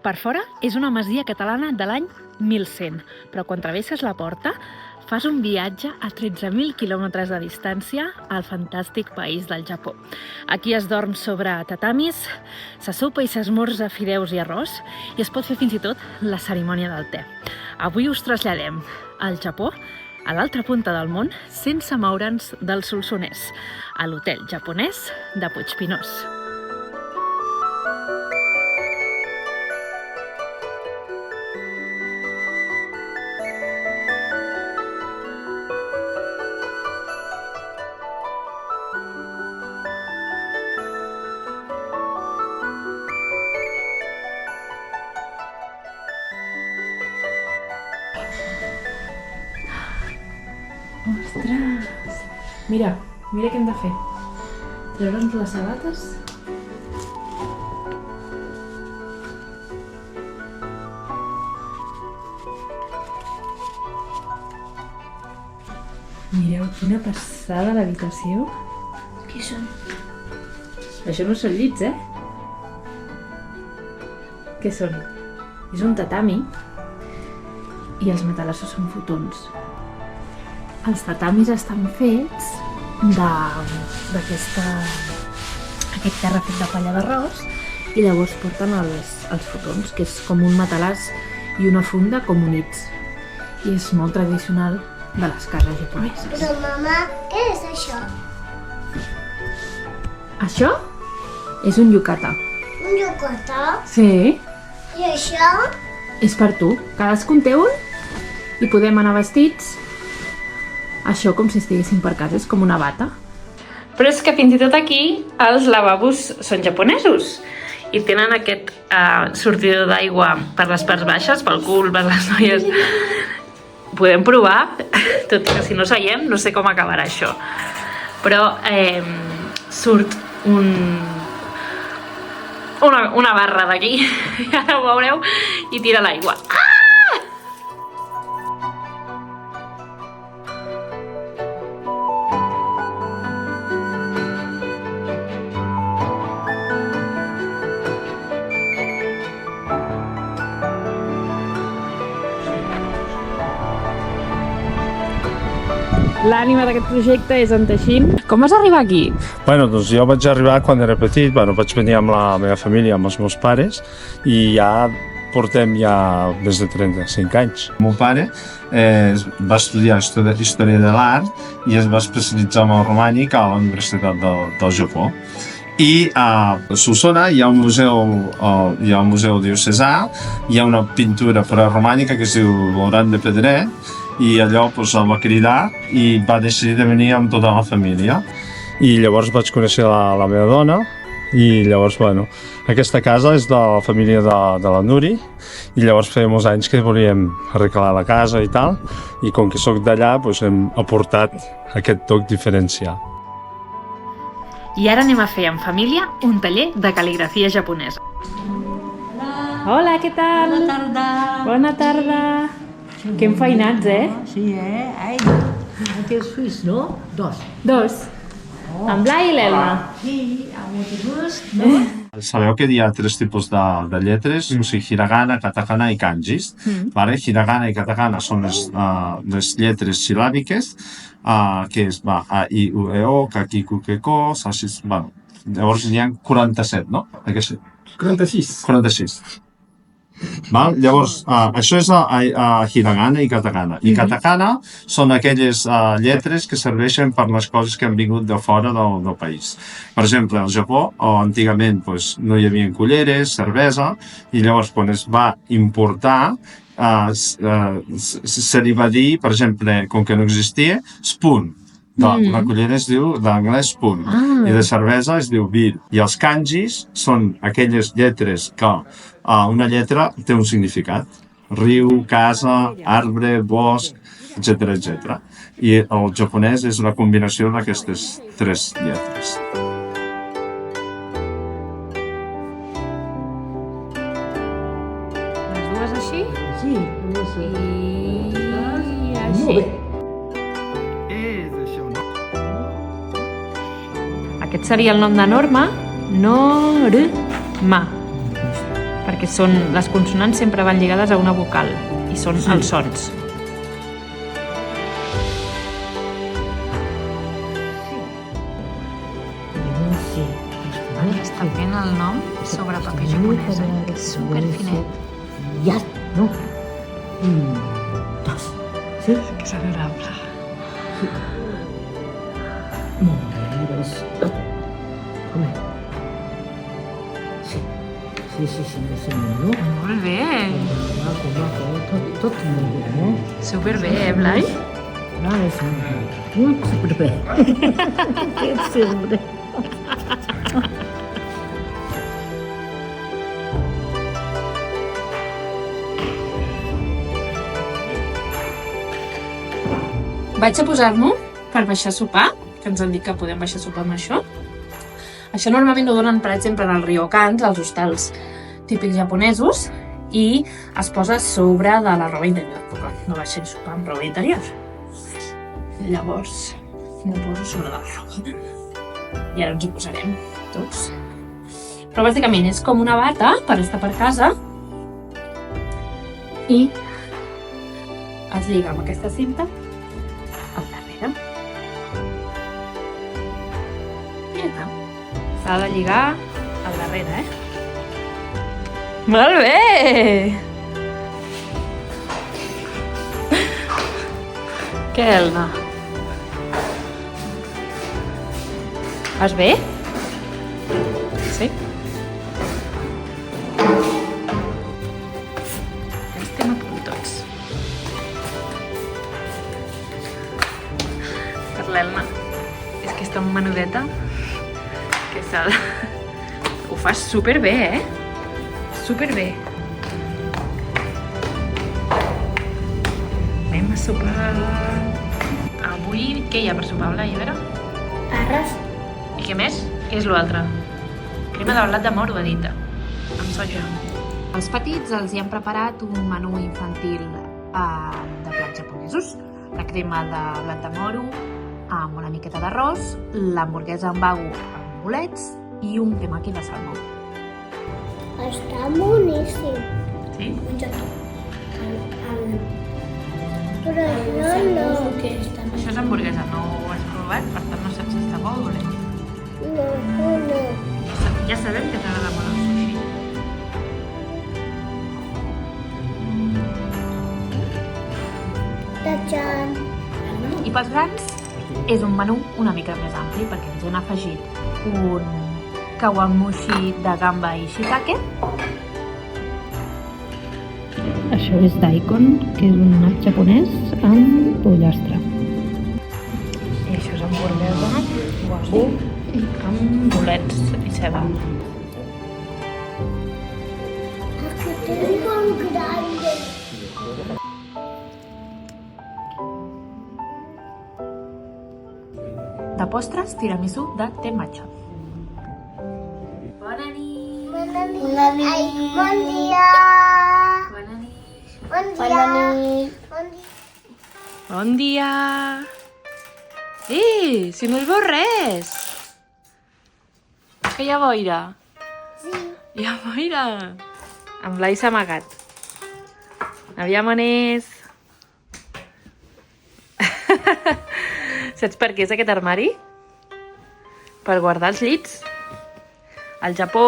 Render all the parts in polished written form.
Per fora és una masia catalana de l'any 1100, però quan travesses la porta fas un viatge a 13.000 quilòmetres de distància al fantàstic país del Japó. Aquí es dorm sobre tatamis, se sopa i s'esmorza fideus i arròs i es pot fer fins i tot la cerimònia del te. Avui us traslladem al Japó, a l'altra punta del món, sense moure'ns del Solsonès, a l'hotel japonès de Puigpinós. Ostres! Mira què hem de fer. Treure'ns les sabates. Mireu quina passada l'habitació. Què són? Això no són llits, Què són? És un tatami i els matalassos són fotons. Els tatamis estan fets d'aquest terra fet de palla d'arròs i llavors porten els fotons, que és com un matalàs i una funda com units. I és molt tradicional de les cases japoneses. Però, mama, què és això? Això és un yukata. Un yukata? Sí, I això? és per tu. Cadascun té un i podem anar vestits. Això com si estiguéssim per casa, és com una bata. Però és que fins i tot aquí els lavabos són japonesos i tenen aquest sortidor d'aigua per les parts baixes, pel cul, per les noies. Podem provar, tot i que si no seiem no sé com acabarà això. Però surt una barra d'aquí, ara ho veureu, i tira l'aigua. L'ànima d'aquest projecte és en Teixint. Com vas arribar aquí? Bueno, doncs jo vaig arribar quan era petit, vaig venir amb la meva família, amb els meus pares, i ja portem més de 35 anys. El meu pare va estudiar Història de l'Art i es va especialitzar en el romànic a la Universitat del Japó. I a Solsona hi ha un museu diocesà, hi ha una pintura preromànica que es diu l'Oran de Pedret, i allò el va cridar i va decidir de venir amb tota la família. I llavors vaig conèixer la meva dona i llavors, aquesta casa és de la família de la Nuri i llavors feia molts anys que volíem arreglar la casa i tal, i com que soc d'allà hem aportat aquest toc diferencial. I ara anem a fer en família un taller de cal·ligrafia japonesa. Hola, què tal? Bona tarda. Bona tarda. Que enfeinats, Sí, Ai, aquí els fills, no? Dos. Dos. En Blai i l'Elma. Sí, amb molt gust, no? Sabeu que hi ha tres tipus de lletres, o sigui, hiragana, katakana i kanjis. Hiragana i katakana són les lletres sil·làbiques, que és a, i, u, e, o, ka, ki, ku, ke, ko, sa, si, llavors n'hi ha 47, no? 46. 46. Llavors, això és hiragana i katakana. I katakana són aquelles lletres que serveixen per les coses que han vingut de fora del país. Per exemple, al Japó, antigament no hi havia culleres, cervesa, i llavors quan es va importar se li va dir, per exemple, com que no existia, spoon. La cullera es diu, d'anglès, spoon, i de cervesa es diu beer. I els kanjis són aquelles lletres que una lletra té un significat. Riu, casa, arbre, bosc, etc. I el japonès és una combinació d'aquestes tres lletres. Les dues així? Sí, I així. molt bé. Aquest seria el nom de Norma. Norma. perquè les consonants sempre van lligades a una vocal i són els sons. Sí. Estan fent el nom sobre paper japonès, que és superfinet. Ja, no? 1, 2. Sí? Que és adorable. Molt bé, veus tot. Com és? Sí, no? Molt bé. Maco, tot molt bé, Superbé, Blai? Superbé. Sempre. Vaig a posar-m'ho per baixar a sopar, que ens han dit que podem baixar a sopar amb això. Això normalment ho donen, per exemple, en els ryokans, als hostals típics japonesos, i es posa sobre de la roba interior, però no baixem a sopar amb roba interior. Llavors, m'ho poso sobre la roba. I ara ens ho posarem tots. Però bàsicament és com una bata per estar per casa i es lliga amb aquesta cinta al darrere. I ja està. S'ha de lligar al darrere, Molt bé! Què, Elna? Vas bé? Sí? Ja estem a punt tots. Per l'Elna. És que és tan menudeta que s'ha de... Ho fas superbé, Superbé. Anem a sopar. Avui què hi ha per sopar, Blai? A veure? Arròs. I què més? Què és l'altre? Crema de blat de moro, ha dit. Amb soja. Els petits els hi han preparat un menú infantil de plats japonesos. La crema de blat de moro amb una miqueta d'arròs, l'hamburguesa amb bagu amb bolets i un temaki de salmó. Està boníssim. Sí? Però no. Això és hamburguesa, no ho has provat, per tant no saps si està bo o dolent. No. Ja sabem que t'agrada molt el sushi. Tachan. I pels grans és un menú una mica més ampli perquè ens han afegit un kawamushi de gamba i shiitake. Això és daikon, que és un nat japonès amb pollastre. I això és hamburguesa, wagyu, amb bolets i ceba. Aquí tengo un grande. De postres, tiramisú de te matcha. Bona nit! Bona nit. Ai, bon dia. Bona nit! Bon dia. Bon dia. Bon dia! Si no hi veus res! Que hi ha boira? Sí. Hi ha boira! En Blai s'ha amagat. Aviam on és! Saps per què és aquest armari? Per guardar els llits. Al Japó,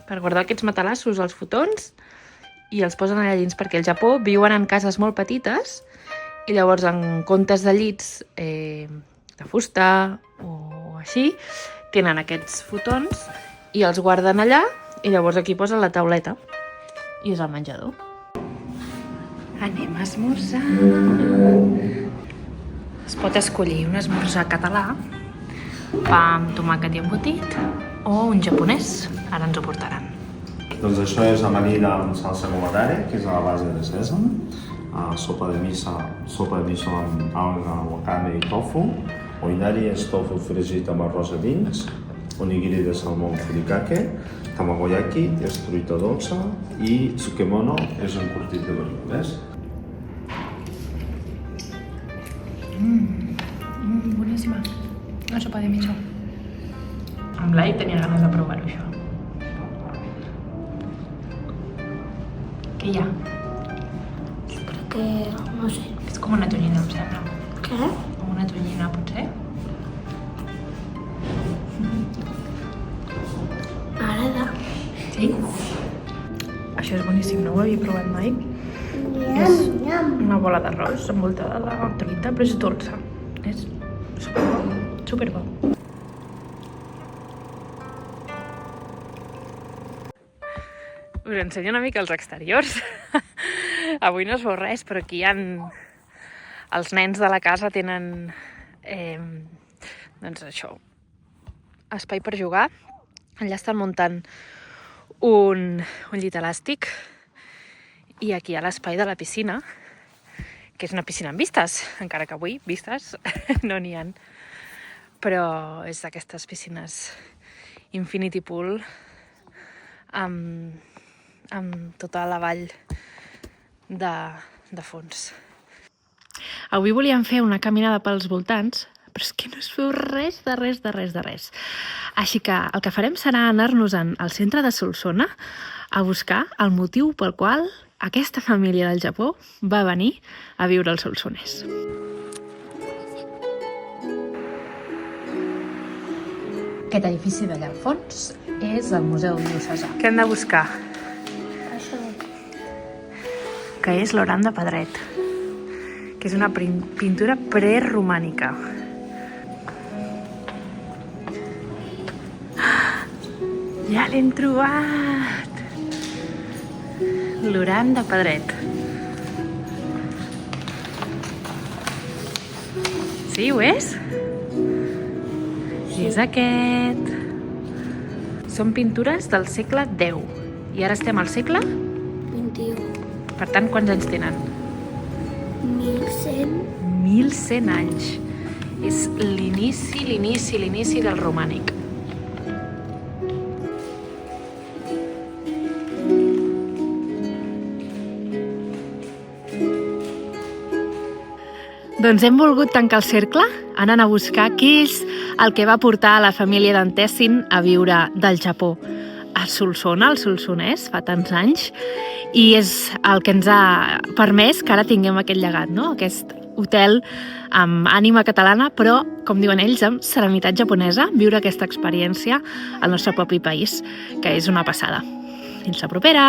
per guardar aquests matalassos, els fotons, i els posen allà dins, perquè al Japó viuen en cases molt petites i llavors en comptes de llits de fusta o així, tenen aquests fotons i els guarden allà i llavors aquí posen la tauleta i és el menjador. Anem a esmorzar. Es pot escollir un esmorzar català, pa amb tomàquet i embotit, o un japonès. Ara ens ho portaran. Doncs això és amanida amb salsa gomodare, que és a la base de sèsam, sopa de miso amb alga, wakame i tofu, oinari és tofu fregit amb arròs a dins, onigiri de salmó furikake, tamagoyaki és truita dolça i tsukemono és un curtit de verdures. Boníssima. La sopa de miso. En Blai tenia ganes de provar-ho, això. Què hi ha? Crec que... no sé. És com una tonyina, em sembla. Què? Com una tonyina, potser? M'agrada. Sí? Això és boníssim, no ho havia provat mai. Nyam, nyam. Una bola d'arròs envoltada de truita, però és dolça. És superbo, superbo. Us ensenyo una mica els exteriors. Avui no es veu res, però aquí hi ha... Els nens de la casa tenen... doncs això, espai per jugar. Allà estan muntant un llit elàstic i aquí hi ha l'espai de la piscina, que és una piscina amb vistes, encara que avui vistes no n'hi ha. Però és d'aquestes piscines Infinity Pool amb tota la vall de fons. Avui volíem fer una caminada pels voltants, però és que no es veu res de res. Així que el que farem serà anar-nos-en al centre de Solsona a buscar el motiu pel qual aquesta família del Japó va venir a viure al Solsonès. Aquest edifici d'allà al fons és el Museu Diocesà. Què hem de buscar? Això. Que és l'Oran de Pedret, que és una pintura preromànica. Ja l'hem trobat! L'Oran de Pedret. Sí, ho és? Sí. És aquest. Són pintures del segle X. I ara estem al segle? 21. Per tant, quants anys tenen? 1100. 1100 anys. És l'inici del romànic. Doncs hem volgut tancar el cercle anant a buscar què és el que va portar a la família d'en Tessin a viure del Japó a Solsona, al Solsonès, fa tants anys, i és el que ens ha permès que ara tinguem aquest llegat, no? Aquest hotel amb ànima catalana, però, com diuen ells, amb serenitat japonesa, viure aquesta experiència al nostre propi país, que és una passada. Fins la propera!